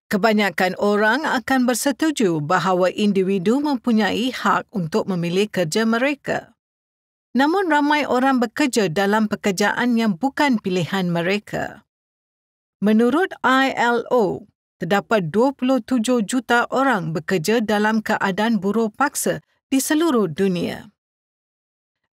Kebanyakan orang akan bersetuju bahawa individu mempunyai hak untuk memilih kerja mereka. Namun ramai orang bekerja dalam pekerjaan yang bukan pilihan mereka. Menurut ILO, terdapat 27 juta orang bekerja dalam keadaan buruh paksa di seluruh dunia.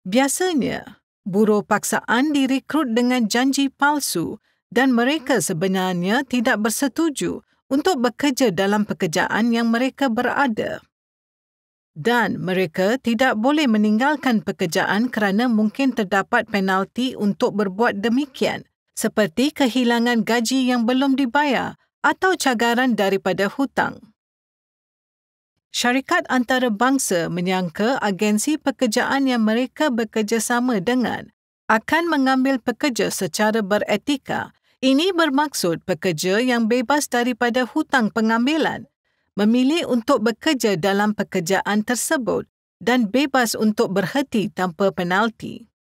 Biasanya, buruh paksaan direkrut dengan janji palsu dan mereka sebenarnya tidak bersetuju untuk bekerja dalam pekerjaan yang mereka berada. Dan mereka tidak boleh meninggalkan pekerjaan kerana mungkin terdapat penalti untuk berbuat demikian, seperti kehilangan gaji yang belum dibayar atau cagaran daripada hutang. Syarikat antarabangsa menyangka agensi pekerjaan yang mereka bekerjasama dengan akan mengambil pekerja secara beretika. Ini bermaksud pekerja yang bebas daripada hutang pengambilan, memilih untuk bekerja dalam pekerjaan tersebut dan bebas untuk berhenti tanpa penalti.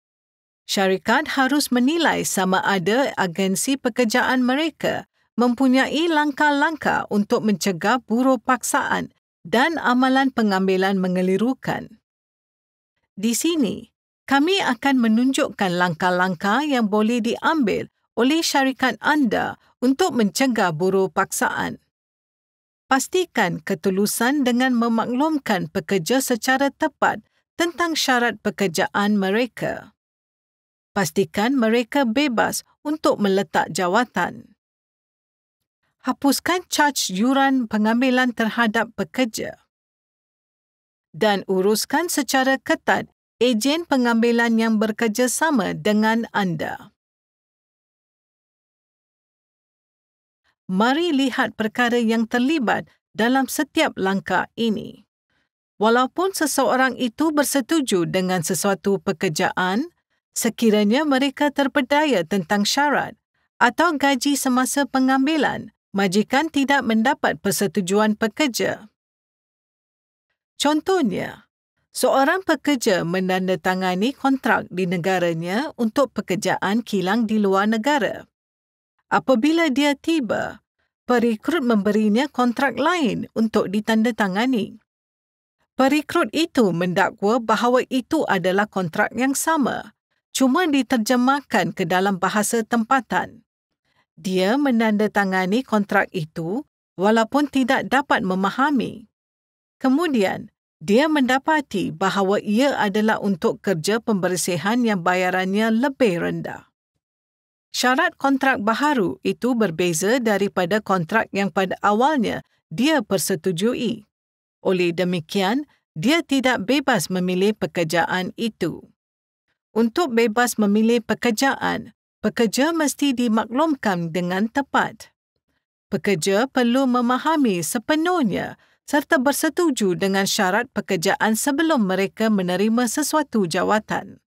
Syarikat harus menilai sama ada agensi pekerjaan mereka mempunyai langkah-langkah untuk mencegah buruh paksaan dan amalan pengambilan mengelirukan. Di sini, kami akan menunjukkan langkah-langkah yang boleh diambil oleh syarikat anda untuk mencegah buruh paksaan. Pastikan ketulusan dengan memaklumkan pekerja secara tepat tentang syarat pekerjaan mereka. Pastikan mereka bebas untuk meletak jawatan. Hapuskan caj yuran pengambilan terhadap pekerja. Dan uruskan secara ketat ejen pengambilan yang bekerjasama dengan anda. Mari lihat perkara yang terlibat dalam setiap langkah ini. Walaupun seseorang itu bersetuju dengan sesuatu pekerjaan, sekiranya mereka terpedaya tentang syarat atau gaji semasa pengambilan, majikan tidak mendapat persetujuan pekerja. Contohnya, seorang pekerja menandatangani kontrak di negaranya untuk pekerjaan kilang di luar negara. Apabila dia tiba, perekrut memberinya kontrak lain untuk ditandatangani. Perekrut itu mendakwa bahawa itu adalah kontrak yang sama, cuma diterjemahkan ke dalam bahasa tempatan. Dia menandatangani kontrak itu walaupun tidak dapat memahami. Kemudian, dia mendapati bahawa ia adalah untuk kerja pembersihan yang bayarannya lebih rendah. Syarat kontrak baharu itu berbeza daripada kontrak yang pada awalnya dia persetujui. Oleh demikian, dia tidak bebas memilih pekerjaan itu. Untuk bebas memilih pekerjaan, pekerja mesti dimaklumkan dengan tepat. Pekerja perlu memahami sepenuhnya serta bersetuju dengan syarat pekerjaan sebelum mereka menerima sesuatu jawatan.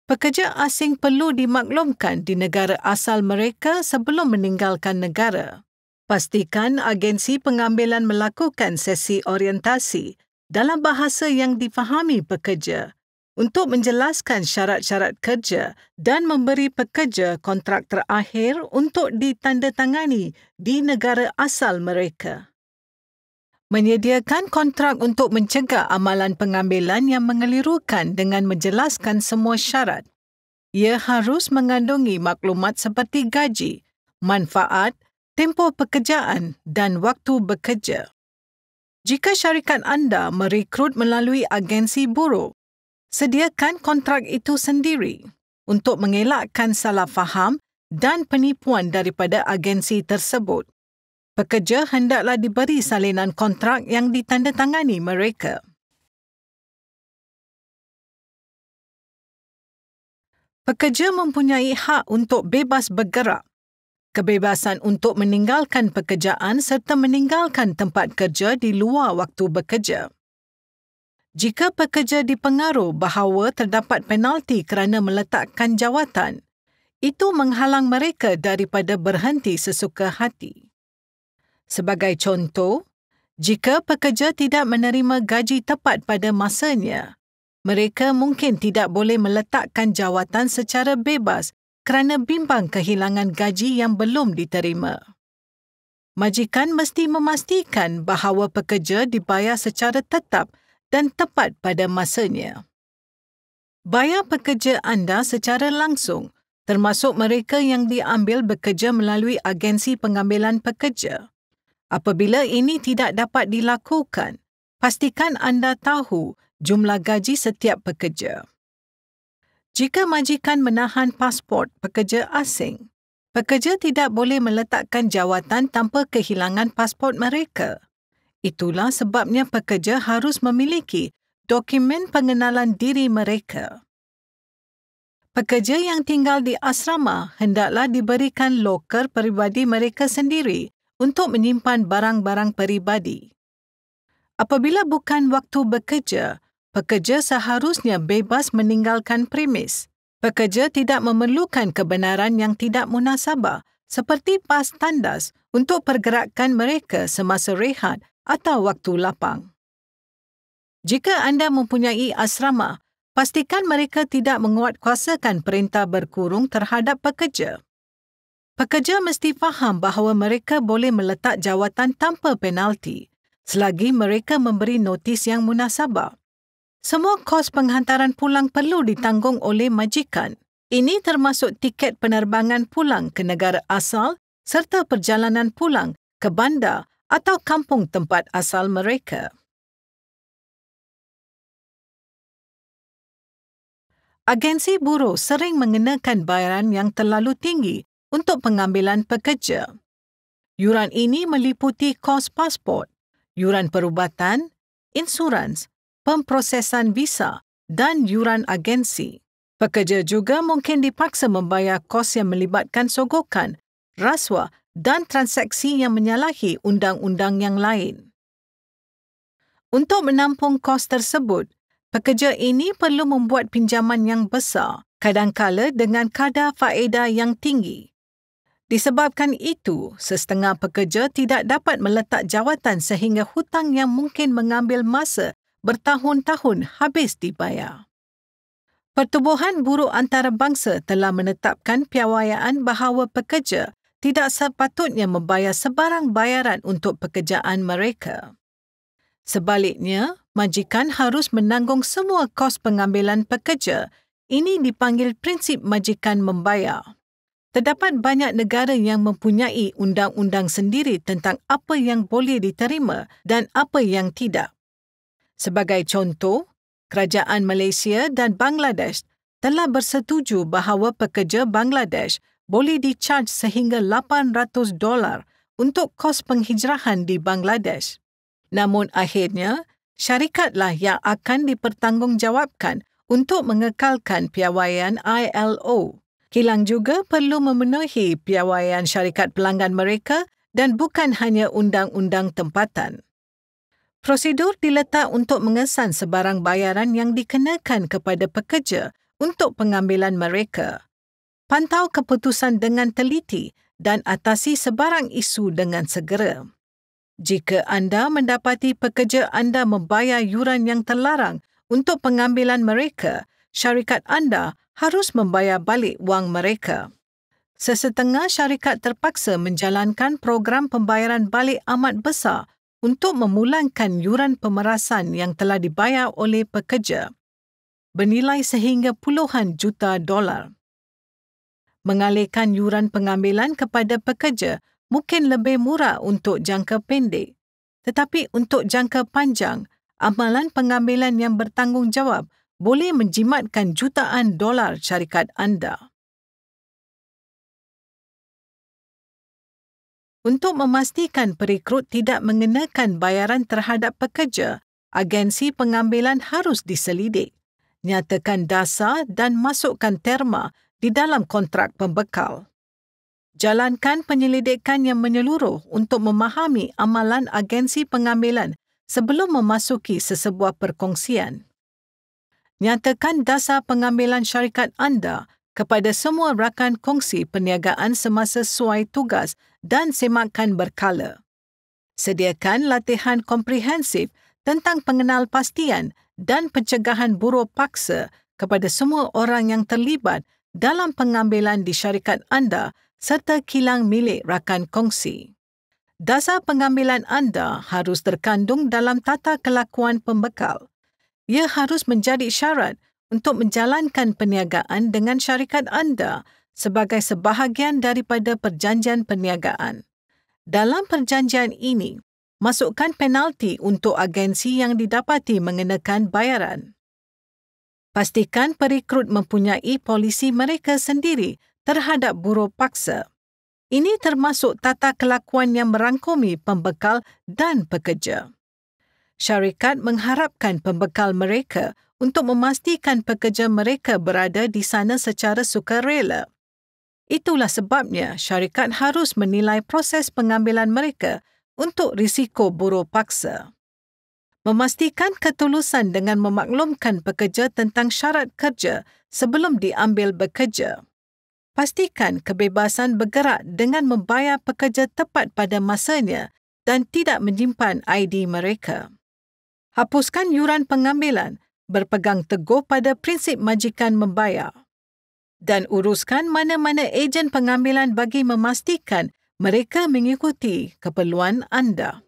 Pekerja asing perlu dimaklumkan di negara asal mereka sebelum meninggalkan negara. Pastikan agensi pengambilan melakukan sesi orientasi dalam bahasa yang difahami pekerja untuk menjelaskan syarat-syarat kerja dan memberi pekerja kontrak terakhir untuk ditandatangani di negara asal mereka. Menyediakan kontrak untuk mencegah amalan pengambilan yang mengelirukan dengan menjelaskan semua syarat. Ia harus mengandungi maklumat seperti gaji, manfaat, tempoh pekerjaan dan waktu bekerja. Jika syarikat anda merekrut melalui agensi buruh, sediakan kontrak itu sendiri untuk mengelakkan salah faham dan penipuan daripada agensi tersebut. Pekerja hendaklah diberi salinan kontrak yang ditandatangani mereka. Pekerja mempunyai hak untuk bebas bergerak, kebebasan untuk meninggalkan pekerjaan serta meninggalkan tempat kerja di luar waktu bekerja. Jika pekerja dipengaruh bahawa terdapat penalti kerana meletakkan jawatan, itu menghalang mereka daripada berhenti sesuka hati. Sebagai contoh, jika pekerja tidak menerima gaji tepat pada masanya, mereka mungkin tidak boleh meletakkan jawatan secara bebas kerana bimbang kehilangan gaji yang belum diterima. majikan mesti memastikan bahawa pekerja dibayar secara tetap dan tepat pada masanya. Bayar pekerja anda secara langsung, termasuk mereka yang diambil bekerja melalui agensi pengambilan pekerja. Apabila ini tidak dapat dilakukan, pastikan anda tahu jumlah gaji setiap pekerja. Jika majikan menahan pasport pekerja asing, pekerja tidak boleh meletakkan jawatan tanpa kehilangan pasport mereka. Itulah sebabnya pekerja harus memiliki dokumen pengenalan diri mereka. Pekerja yang tinggal di asrama hendaklah diberikan loker peribadi mereka sendiri untuk menyimpan barang-barang peribadi. Apabila bukan waktu bekerja, pekerja seharusnya bebas meninggalkan premis. Pekerja tidak memerlukan kebenaran yang tidak munasabah seperti pas tandas untuk pergerakan mereka semasa rehat atau waktu lapang. Jika anda mempunyai asrama, pastikan mereka tidak menguatkuasakan perintah berkurung terhadap pekerja. Pekerja mesti faham bahawa mereka boleh meletak jawatan tanpa penalti selagi mereka memberi notis yang munasabah. Semua kos penghantaran pulang perlu ditanggung oleh majikan. Ini termasuk tiket penerbangan pulang ke negara asal serta perjalanan pulang ke bandar atau kampung tempat asal mereka. Agensi buruh sering mengenakan bayaran yang terlalu tinggi untuk pengambilan pekerja. Yuran ini meliputi kos pasport, yuran perubatan, insurans, pemprosesan visa dan yuran agensi. Pekerja juga mungkin dipaksa membayar kos yang melibatkan sogokan, rasuah dan transaksi yang menyalahi undang-undang yang lain. Untuk menampung kos tersebut, pekerja ini perlu membuat pinjaman yang besar, kadangkala dengan kadar faedah yang tinggi. Disebabkan itu, sesetengah pekerja tidak dapat meletak jawatan sehingga hutang yang mungkin mengambil masa bertahun-tahun habis dibayar. Pertubuhan Buruh Antarabangsa telah menetapkan piawaian bahawa pekerja tidak sepatutnya membayar sebarang bayaran untuk pekerjaan mereka. Sebaliknya, majikan harus menanggung semua kos pengambilan pekerja. Ini dipanggil prinsip majikan membayar. Terdapat banyak negara yang mempunyai undang-undang sendiri tentang apa yang boleh diterima dan apa yang tidak. Sebagai contoh, kerajaan Malaysia dan Bangladesh telah bersetuju bahawa pekerja Bangladesh boleh dicaj sehingga $800 untuk kos penghijrahan di Bangladesh. Namun akhirnya, syarikatlah yang akan dipertanggungjawabkan untuk mengekalkan piawaian ILO. Kilang juga perlu memenuhi piawaian syarikat pelanggan mereka dan bukan hanya undang-undang tempatan. Prosedur diletak untuk mengesan sebarang bayaran yang dikenakan kepada pekerja untuk pengambilan mereka. Pantau keputusan dengan teliti dan atasi sebarang isu dengan segera. Jika anda mendapati pekerja anda membayar yuran yang terlarang untuk pengambilan mereka, syarikat anda harus membayar balik wang mereka. Sesetengah syarikat terpaksa menjalankan program pembayaran balik amat besar untuk memulangkan yuran pemerasan yang telah dibayar oleh pekerja, bernilai sehingga puluhan juta dolar. Mengalihkan yuran pengambilan kepada pekerja mungkin lebih murah untuk jangka pendek, tetapi untuk jangka panjang, amalan pengambilan yang bertanggungjawab boleh menjimatkan jutaan dolar syarikat anda. Untuk memastikan perekrut tidak mengenakan bayaran terhadap pekerja, agensi pengambilan harus diselidik. Nyatakan dasar dan masukkan terma di dalam kontrak pembekal. Jalankan penyelidikan yang menyeluruh untuk memahami amalan agensi pengambilan sebelum memasuki sesebuah perkongsian. Nyatakan dasar pengambilan syarikat anda kepada semua rakan kongsi perniagaan semasa suai tugas dan semakan berkala. Sediakan latihan komprehensif tentang pengenalpastian dan pencegahan buruh paksa kepada semua orang yang terlibat dalam pengambilan di syarikat anda serta kilang milik rakan kongsi. Dasar pengambilan anda harus terkandung dalam tata kelakuan pembekal. Ia harus menjadi syarat untuk menjalankan perniagaan dengan syarikat anda sebagai sebahagian daripada perjanjian perniagaan. Dalam perjanjian ini, masukkan penalti untuk agensi yang didapati mengenakan bayaran. Pastikan perekrut mempunyai polisi mereka sendiri terhadap buruh paksa. Ini termasuk tata kelakuan yang merangkumi pembekal dan pekerja. Syarikat mengharapkan pembekal mereka untuk memastikan pekerja mereka berada di sana secara sukarela. Itulah sebabnya syarikat harus menilai proses pengambilan mereka untuk risiko buruh paksa. Memastikan ketulusan dengan memaklumkan pekerja tentang syarat kerja sebelum diambil bekerja. Pastikan kebebasan bergerak dengan membayar pekerja tepat pada masanya dan tidak menyimpan ID mereka. Hapuskan yuran pengambilan, berpegang teguh pada prinsip majikan membayar. Dan uruskan mana-mana ejen pengambilan bagi memastikan mereka mengikuti keperluan anda.